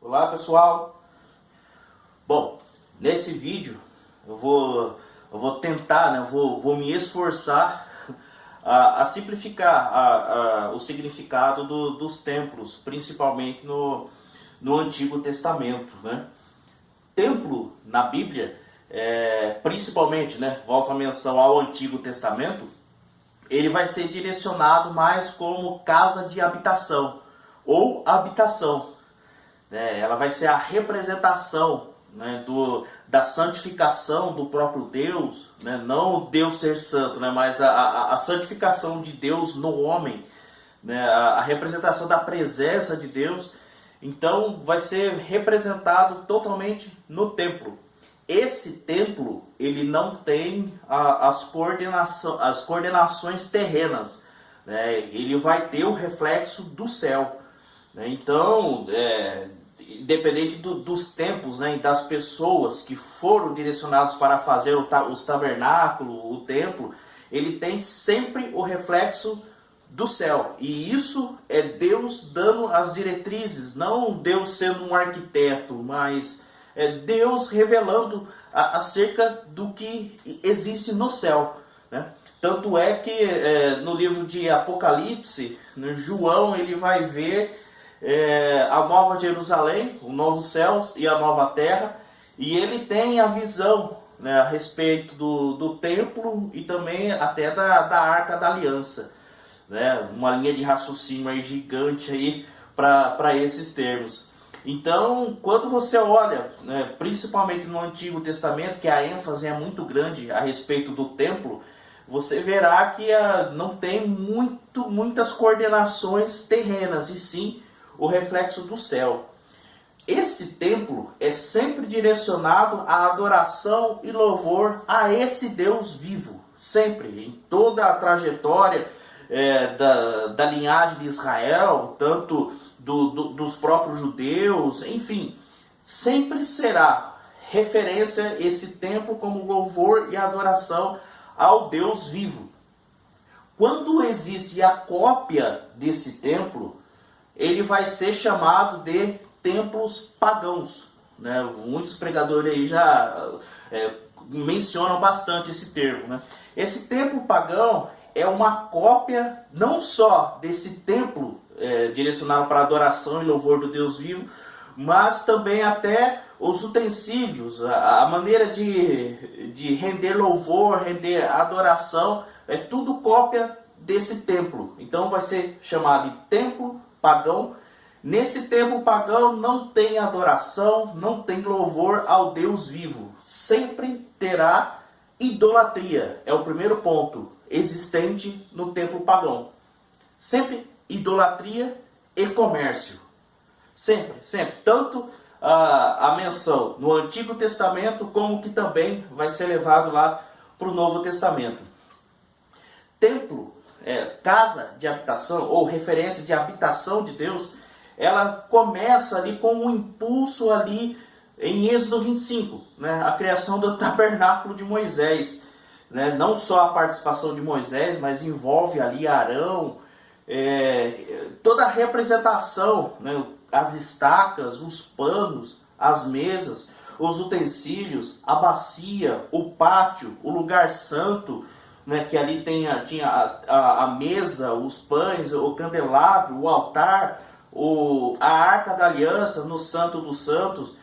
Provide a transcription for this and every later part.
Olá pessoal, bom, nesse vídeo eu vou tentar, né, vou me esforçar a simplificar o significado dos templos, principalmente no Antigo Testamento, né? Templo na Bíblia, principalmente, né, volta a menção ao Antigo Testamento, ele vai ser direcionado mais como casa de habitação ou habitação. Ela vai ser a representação, né, da santificação do próprio Deus, né, não o Deus ser santo, né, mas a santificação de Deus no homem, né, a representação da presença de Deus. Então vai ser representado totalmente no templo. Esse templo ele não tem as coordenações terrenas, né, ele vai ter o reflexo do céu. Então, independente dos tempos, né, e das pessoas que foram direcionados para fazer os tabernáculos, o templo, ele tem sempre o reflexo do céu. E isso é Deus dando as diretrizes, não Deus sendo um arquiteto, mas é Deus revelando acerca do que existe no céu, né? Tanto é que no livro de Apocalipse, no João ele vai ver a nova Jerusalém, o novo céus e a nova terra, e ele tem a visão, né, a respeito do templo e também até da Arca da Aliança, né, uma linha de raciocínio aí gigante aí para esses termos. Então, quando você olha, né, principalmente no Antigo Testamento, que a ênfase é muito grande a respeito do templo, você verá que não tem muitas coordenações terrenas, e sim o reflexo do céu. Esse templo é sempre direcionado à adoração e louvor a esse Deus vivo, sempre, em toda a trajetória da linhagem de Israel, tanto dos próprios judeus, enfim, sempre será referência esse templo como louvor e adoração ao Deus vivo. Quando existe a cópia desse templo, ele vai ser chamado de templos pagãos, né? Muitos pregadores aí já mencionam bastante esse termo, né? Esse templo pagão é uma cópia não só desse templo direcionado para adoração e louvor do Deus vivo, mas também até os utensílios, a maneira de render louvor, render adoração, é tudo cópia desse templo. Então vai ser chamado de templo pagão. Nesse templo pagão não tem adoração, não tem louvor ao Deus vivo. Sempre terá idolatria. É o primeiro ponto existente no templo pagão. Sempre idolatria e comércio. Sempre, sempre. Tanto a menção no Antigo Testamento, como que também vai ser levado lá para o Novo Testamento. Templo, casa de habitação ou referência de habitação de Deus, ela começa ali com um impulso ali em Êxodo 25, né? A criação do tabernáculo de Moisés, né? Não só a participação de Moisés, mas envolve ali Arão, toda a representação, né? As estacas, os panos, as mesas, os utensílios, a bacia, o pátio, o lugar santo, né, que ali tinha a mesa, os pães, o candelabro, o altar, a Arca da Aliança no Santo dos Santos,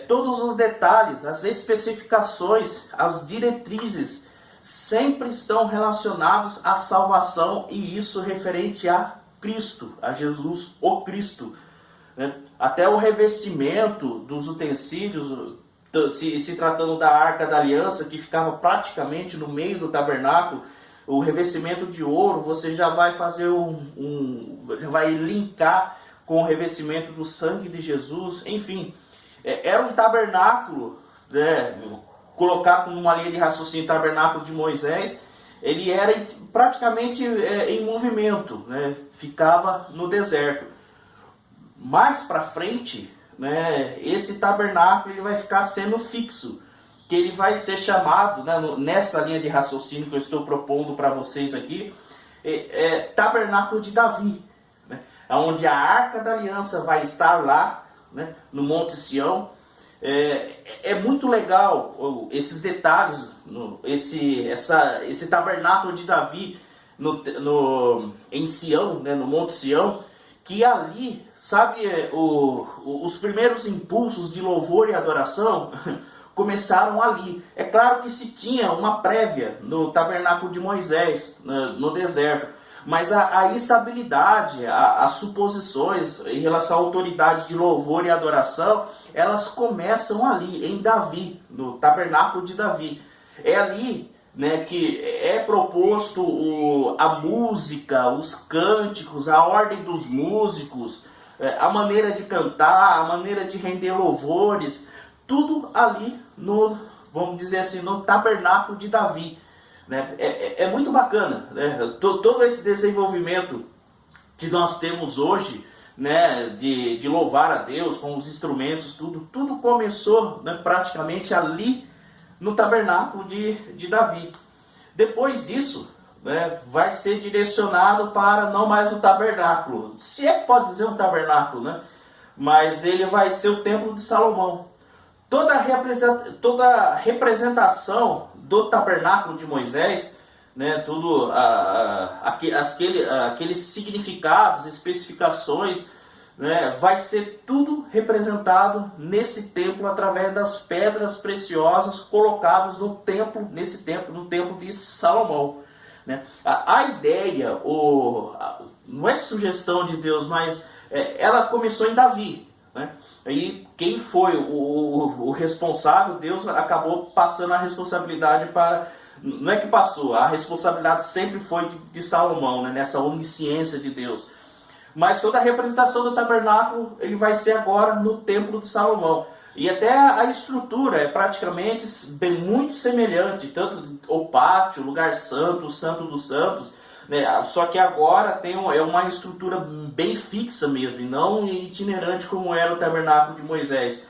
todos os detalhes, as especificações, as diretrizes sempre estão relacionados à salvação, e isso referente a Cristo, a Jesus, o Cristo, né? Até o revestimento dos utensílios, se tratando da Arca da Aliança, que ficava praticamente no meio do tabernáculo, o revestimento de ouro, você já vai fazer já vai linkar com o revestimento do sangue de Jesus. Enfim, era um tabernáculo, né, colocado numa linha de raciocínio, tabernáculo de Moisés, ele era praticamente em movimento, né, ficava no deserto. Mais para frente, né, esse tabernáculo ele vai ficar sendo fixo, que ele vai ser chamado, né, nessa linha de raciocínio que eu estou propondo para vocês aqui, tabernáculo de Davi, né, onde a Arca da Aliança vai estar lá, né, no Monte Sião. É muito legal esses detalhes, esse tabernáculo de Davi em Sião, né, no Monte Sião, que ali, sabe, os primeiros impulsos de louvor e adoração começaram ali. É claro que se tinha uma prévia no tabernáculo de Moisés, no deserto, mas a estabilidade, as suposições em relação à autoridade de louvor e adoração, elas começam ali, em Davi, no tabernáculo de Davi. É ali, né, que é proposto a música, os cânticos, a ordem dos músicos, a maneira de cantar, a maneira de render louvores, tudo ali vamos dizer assim, no tabernáculo de Davi. Né? É muito bacana, né? Todo esse desenvolvimento que nós temos hoje, né, de louvar a Deus com os instrumentos, tudo começou, né, praticamente ali no tabernáculo de Davi. Depois disso, né, vai ser direcionado para não mais o tabernáculo, se é que pode dizer um tabernáculo, né? Mas ele vai ser o templo de Salomão. Toda a representação do tabernáculo de Moisés, né, tudo aqueles significados, especificações, né, vai ser tudo representado nesse templo através das pedras preciosas colocadas no templo de Salomão. Né? A ideia, não é sugestão de Deus, mas ela começou em Davi. Né? E quem foi o responsável, Deus acabou passando a responsabilidade para... Não é que passou, a responsabilidade sempre foi de Salomão, né? Nessa onisciência de Deus. Mas toda a representação do tabernáculo ele vai ser agora no templo de Salomão. E até a estrutura é praticamente muito semelhante, tanto o pátio, o lugar santo, o santo dos santos, né? Só que agora é uma estrutura bem fixa mesmo, e não itinerante como era o tabernáculo de Moisés.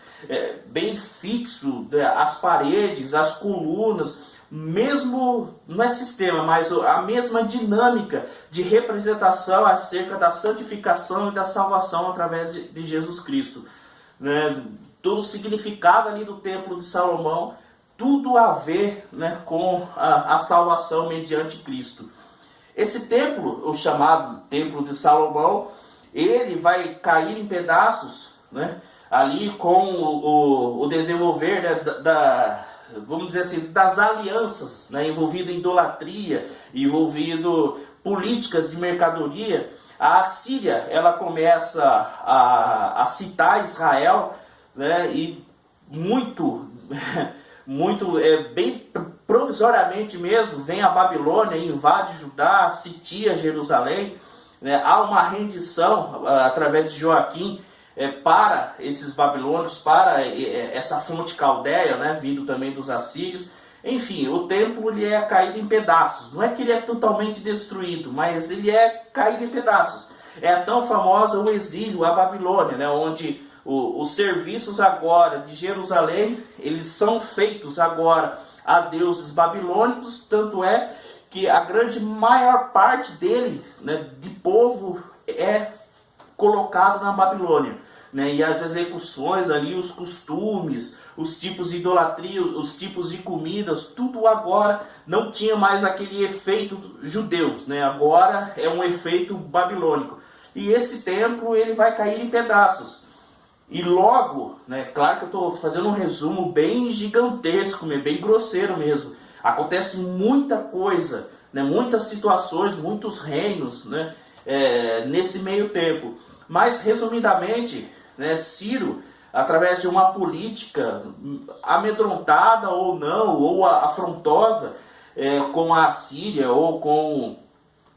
Bem fixo, né? As paredes, as colunas, mesmo, não é sistema, mas a mesma dinâmica de representação acerca da santificação e da salvação através de Jesus Cristo. Né? Todo o significado ali do templo de Salomão, tudo a ver, né, com a salvação mediante Cristo. Esse templo, o chamado Templo de Salomão, ele vai cair em pedaços, né, ali com o desenvolver, né, vamos dizer assim, das alianças, né, envolvido em idolatria, envolvido políticas de mercadoria. A Assíria, ela começa a citar Israel, né, e bem provisoriamente mesmo, vem a Babilônia, invade Judá, sitia Jerusalém, né, há uma rendição através de Joaquim, para esses babilônios, para essa fonte caldeia, né, vindo também dos assírios. Enfim, o templo ele é caído em pedaços. Não é que ele é totalmente destruído, mas ele é caído em pedaços. É tão famosa o exílio, a Babilônia, né, onde os serviços agora de Jerusalém, eles são feitos agora a deuses babilônicos, tanto é que a grande maior parte dele, né, de povo, é colocado na Babilônia, né? E as execuções ali, os costumes, os tipos de idolatria, os tipos de comidas, tudo agora não tinha mais aquele efeito judeu, né? Agora é um efeito babilônico. E esse templo ele vai cair em pedaços. E logo, né, claro que eu estou fazendo um resumo bem gigantesco, bem grosseiro mesmo. Acontece muita coisa, né, muitas situações, muitos reinos, né, nesse meio tempo. Mas, resumidamente, né, Ciro, através de uma política amedrontada ou não, ou afrontosa com a Assíria ou com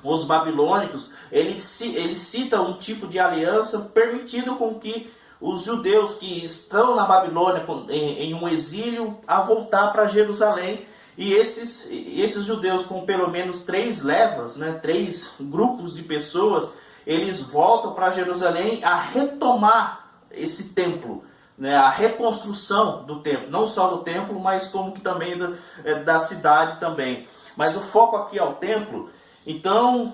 os babilônicos, ele cita um tipo de aliança permitindo com que os judeus que estão na Babilônia em um exílio a voltar para Jerusalém, e esses judeus com pelo menos 3 levas, né, 3 grupos de pessoas, eles voltam para Jerusalém a retomar esse templo, né, a reconstrução do templo, não só do templo, mas como que também da cidade também. Mas o foco aqui é o templo. Então,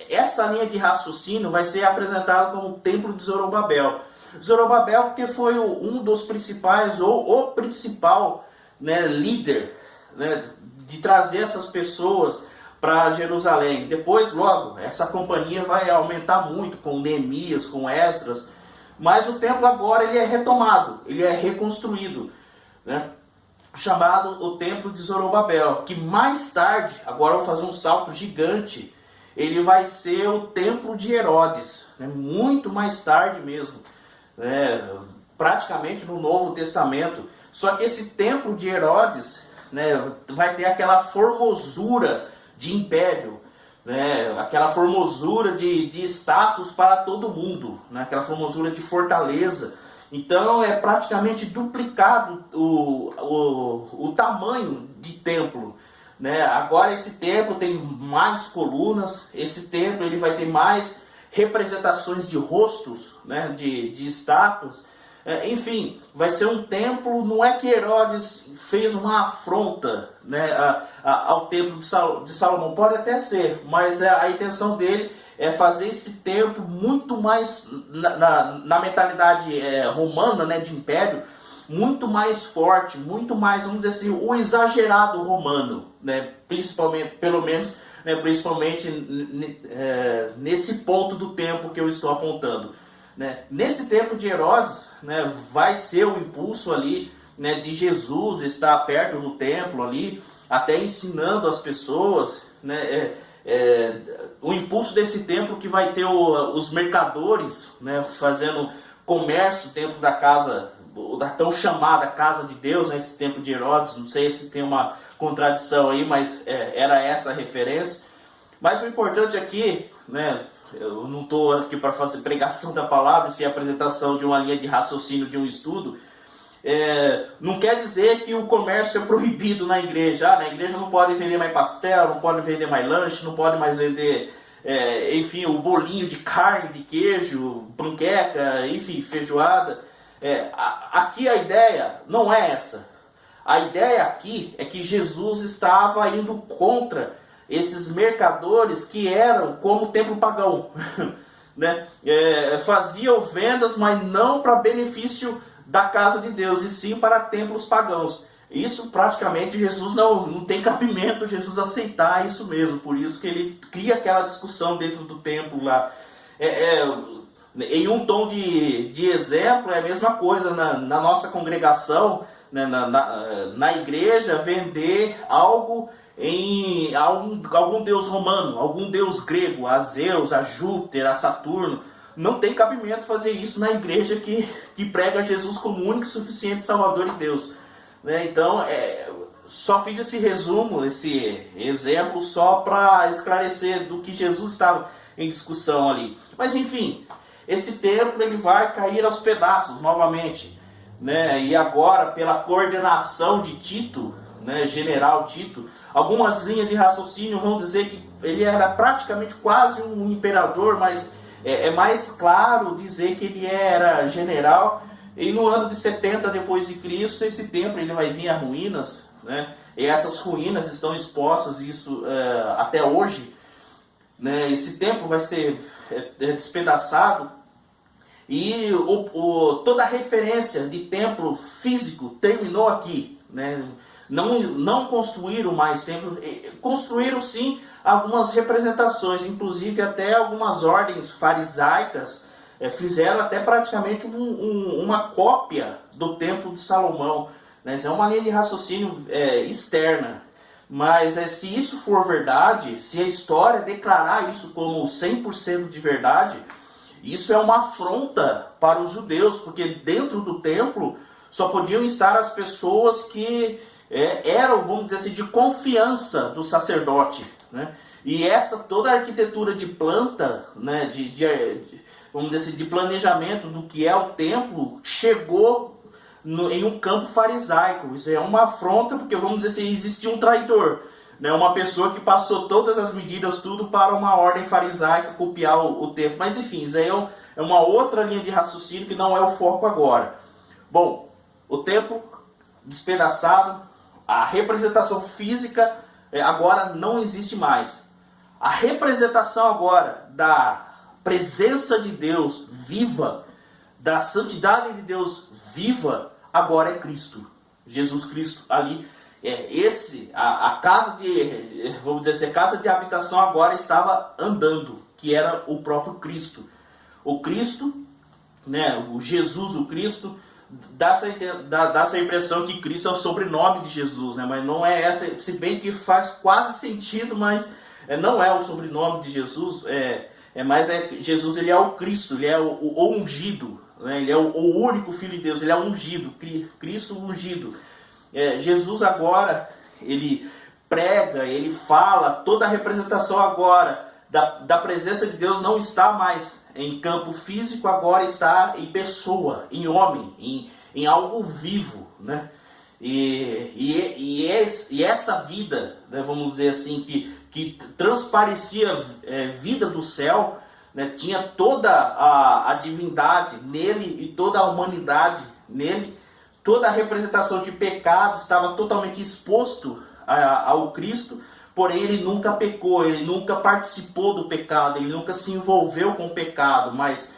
essa linha de raciocínio vai ser apresentada como o templo de Zorobabel. Zorobabel porque foi um dos principais, ou o principal, né, líder, né, de trazer essas pessoas para Jerusalém. Depois, logo, essa companhia vai aumentar muito com Neemias, com Esdras, mas o templo agora ele é retomado, ele é reconstruído, né? Chamado o Templo de Zorobabel, que mais tarde, agora eu vou fazer um salto gigante, ele vai ser o Templo de Herodes, né? Muito mais tarde mesmo, né? Praticamente no Novo Testamento. Só que esse Templo de Herodes, né, vai ter aquela formosura de império, né, aquela formosura de status para todo mundo, né, aquela formosura de fortaleza. Então é praticamente duplicado o tamanho de templo, né? Agora esse templo tem mais colunas, esse templo ele vai ter mais representações de rostos, né? de estátuas. Enfim, vai ser um templo. Não é que Herodes fez uma afronta, né, ao templo de Salomão, pode até ser, mas a intenção dele é fazer esse templo muito mais na mentalidade romana, né, de império, muito mais forte, muito mais, vamos dizer assim, o exagerado romano, né, principalmente, pelo menos, né, principalmente nesse ponto do tempo que eu estou apontando. Né? Nesse tempo de Herodes, né, vai ser o impulso ali, né, de Jesus estar perto do templo ali, até ensinando as pessoas, né, o impulso desse templo que vai ter os mercadores, né, fazendo comércio dentro da casa, da tão chamada casa de Deus, né, esse tempo de Herodes. Não sei se tem uma contradição aí, mas era essa a referência. Mas o importante aqui, né, eu não estou aqui para fazer pregação da palavra, sim apresentação de uma linha de raciocínio, de um estudo. Não quer dizer que o comércio é proibido na igreja. Na igreja não pode vender mais pastel, não pode vender mais lanche, não pode mais vender, enfim, o bolinho de carne, de queijo, panqueca, enfim, feijoada. Aqui a ideia não é essa. A ideia aqui é que Jesus estava indo contra esses mercadores que eram como o templo pagão, né? Faziam vendas, mas não para benefício da casa de Deus, e sim para templos pagãos. Isso praticamente Jesus não tem cabimento Jesus aceitar isso mesmo. Por isso que ele cria aquela discussão dentro do templo lá. Em um tom de exemplo, é a mesma coisa na nossa congregação, né, na igreja, vender algo em algum deus romano, algum deus grego, a Zeus, a Júpiter, a Saturno. Não tem cabimento fazer isso na igreja que prega Jesus como único e suficiente Salvador de Deus, né? Então, só fiz esse resumo, esse exemplo, só para esclarecer do que Jesus estava em discussão ali. Mas enfim, esse templo ele vai cair aos pedaços novamente, né? E agora, pela coordenação de Tito, né, general Tito, algumas linhas de raciocínio vão dizer que ele era praticamente quase um imperador, mas é mais claro dizer que ele era general. E no ano de 70 depois de Cristo, esse templo ele vai vir a ruínas, né? E essas ruínas estão expostas isso até hoje, né? Esse templo vai ser despedaçado. E toda a referência de templo físico terminou aqui, né? Não construíram mais templos, construíram sim algumas representações, inclusive até algumas ordens farisaicas fizeram até praticamente uma cópia do templo de Salomão, né? Isso é uma linha de raciocínio externa. Mas se isso for verdade, se a história declarar isso como 100% de verdade, isso é uma afronta para os judeus, porque dentro do templo só podiam estar as pessoas que eram, vamos dizer assim, de confiança do sacerdote, né? E toda a arquitetura de planta, né, vamos dizer assim, de planejamento do que é o templo, chegou em um campo farisaico. Isso é uma afronta, porque, vamos dizer assim, existia um traidor, né? Uma pessoa que passou todas as medidas, tudo para uma ordem farisaica copiar o templo. Mas enfim, isso aí é uma outra linha de raciocínio que não é o foco agora. Bom, o templo despedaçado, a representação física agora não existe mais. A representação agora da presença de Deus viva, da santidade de Deus viva, agora é Cristo. Jesus Cristo ali, a casa de, vamos dizer assim, a casa de habitação agora estava andando, que era o próprio Cristo. O Cristo, né, o Jesus, o Cristo, dá essa impressão que Cristo é o sobrenome de Jesus, né? Mas não é essa, se bem que faz quase sentido, mas não é o sobrenome de Jesus, Jesus, ele é o Cristo, ele é o ungido, né? Ele é o único Filho de Deus, ele é ungido, Cristo ungido. Jesus agora, ele prega, ele fala, toda a representação agora da presença de Deus não está mais em campo físico, agora está em pessoa, em homem, em algo vivo, né? E essa vida, né, vamos dizer assim, que transparecia vida do céu, né, tinha toda a divindade nele e toda a humanidade nele, toda a representação de pecado estava totalmente exposto ao Cristo, porém ele nunca pecou, ele nunca participou do pecado, ele nunca se envolveu com o pecado, mas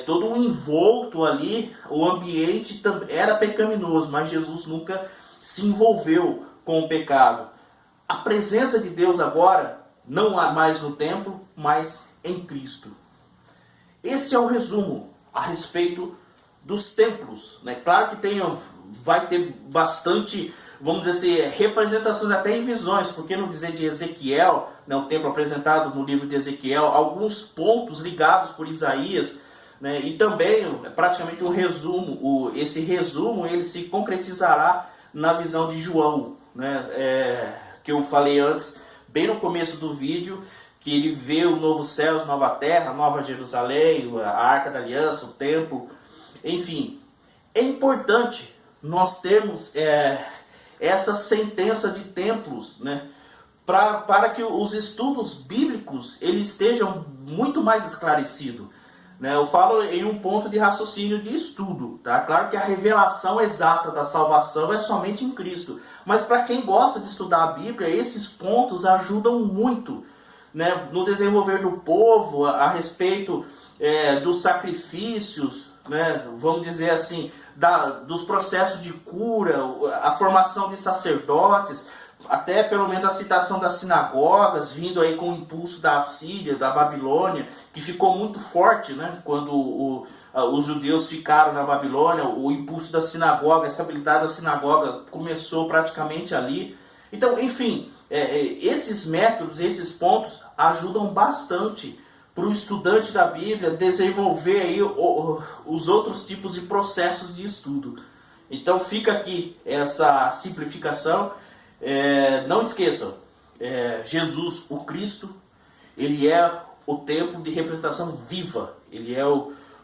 todo o envolto ali, o ambiente era pecaminoso, mas Jesus nunca se envolveu com o pecado. A presença de Deus agora, não há mais no templo, mas em Cristo. Esse é o resumo a respeito dos templos, né? Claro que vai ter bastante, vamos dizer assim, representações até em visões, porque não dizer de Ezequiel, né, o templo apresentado no livro de Ezequiel, alguns pontos ligados por Isaías, né, e também praticamente um resumo, esse resumo ele se concretizará na visão de João, né, que eu falei antes, bem no começo do vídeo, que ele vê o novo céu, nova terra, nova Jerusalém, a Arca da Aliança, o templo, enfim. É importante nós termos essa sentença de templos, né, para que os estudos bíblicos eles estejam muito mais esclarecidos. Né? Eu falo em um ponto de raciocínio de estudo. Tá? Claro que a revelação exata da salvação é somente em Cristo. Mas para quem gosta de estudar a Bíblia, esses pontos ajudam muito, né, no desenvolver do povo a respeito dos sacrifícios, né, vamos dizer assim, dos processos de cura, a formação de sacerdotes, até pelo menos a citação das sinagogas, vindo aí com o impulso da Assíria, da Babilônia, que ficou muito forte, né, quando os judeus ficaram na Babilônia, o impulso da sinagoga, a estabilidade da sinagoga começou praticamente ali. Então, enfim, esses métodos, esses pontos ajudam bastante para o estudante da Bíblia desenvolver aí os outros tipos de processos de estudo. Então fica aqui essa simplificação. Não esqueçam, Jesus, o Cristo, ele é o templo de representação viva. Ele é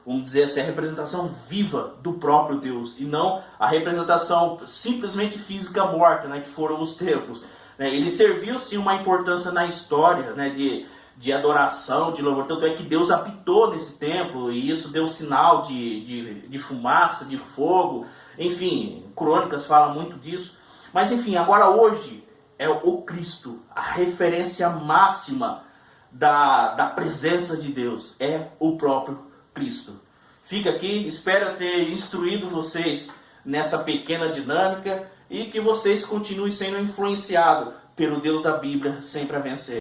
vamos dizer assim, a representação viva do próprio Deus, e não a representação simplesmente física morta, né, que foram os templos. Ele serviu sim uma importância na história, né, de adoração, de louvor, tanto é que Deus habitou nesse templo, e isso deu sinal de fumaça, de fogo, enfim, crônicas falam muito disso. Mas enfim, agora hoje é o Cristo, a referência máxima da presença de Deus, é o próprio Cristo. Fica aqui, espero ter instruído vocês nessa pequena dinâmica, e que vocês continuem sendo influenciados pelo Deus da Bíblia sempre a vencer.